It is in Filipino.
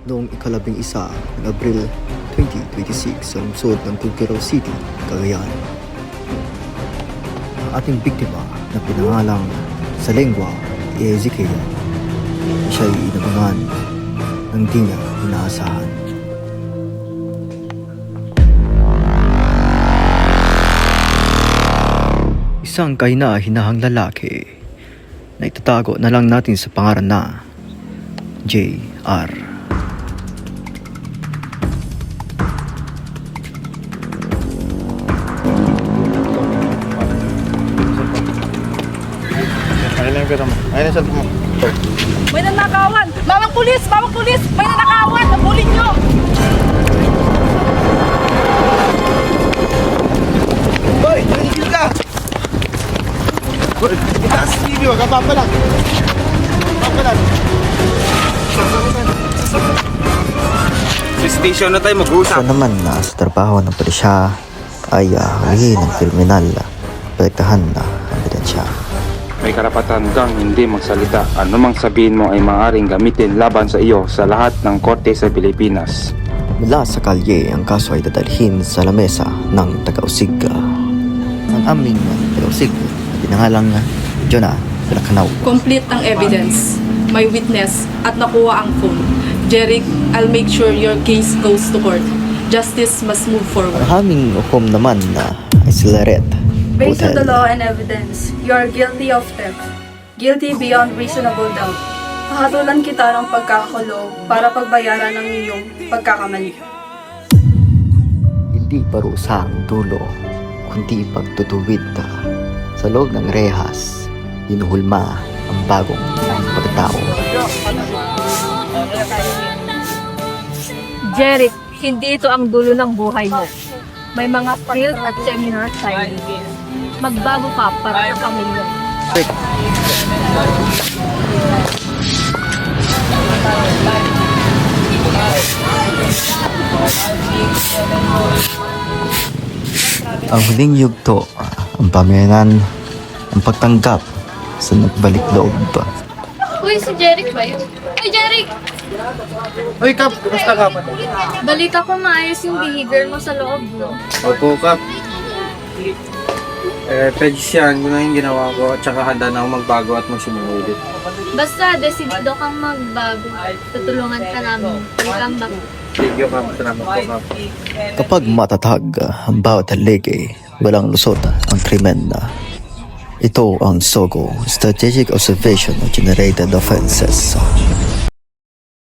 Noong ika-11 ng Abril 2026 sa lungsod ng Tuguegarao City, Cagayan. Ang ating biktima na pinangalang Salengua Ezekiel, siya'y inabangan ng di niya inaasahan. Isang kahina-hinahang lalaki na itatago na lang natin sa pangalan na JR. Ayun na mo. May nanakawan! Mamang pulis! Mamang pulis! May nanakawan! Nabulin nyo! Boy! Nanigil ka! Boy! Itaas sa video! Kapapalag! Kapapalag! Sa station na tayo mag-uusap. Siya naman na sa trabaho ng pulisya ay hulihin ng kriminal, protektahan na ang ebidensya. May karapatan kang hindi magsalita. Anumang sabihin mo ay maaaring gamitin laban sa iyo sa lahat ng korte sa Pilipinas. Mula sa kalye, ang kaso ay dadalhin sa lamesa ng taga-usig. Ang aming taga-usig na pinangalang Jonah Pilacanaw. Complete ang evidence. May witness at nakuha ang phone. Jeric, I'll make sure your case goes to court. Justice must move forward. Ang aming hukom naman ay si Leret. Based on the law and evidence, you are guilty of theft. Guilty beyond reasonable doubt. Hahatulan kita ng pagkakakulong para pagbayaran ng iyong pagkakamali. Hindi parusa ang dulo, kundi pagtutuwid sa loob ng rehas, hinuhulma ang bagong pagkatao. Jeric, hindi ito ang dulo ng buhay mo. May mga field at seminar tayo. Magbago ka para sa pamilya. Ang huling yugto, ang pamayanan, ang pagtanggap sa nagbalik loob. Uy, si Jeric ba yun? Uy, Jeric! Uy, Kap! Kumusta ka? Balita ko maayos yung behavior mo sa loob mo. Opo, Kap. Pwede yan, yun ang ginawa ko at saka handa na ako magbago at magsimulit. Basta, decidido kang magbago. Tutulungan ka namin. Welcome back. Thank you, Kap. Salamat po, Kap. Kapag matatag ang bawat haligi, walang lusot ang krimen na. Ito ang SOGO, Strategic Observation of Generated Offenses.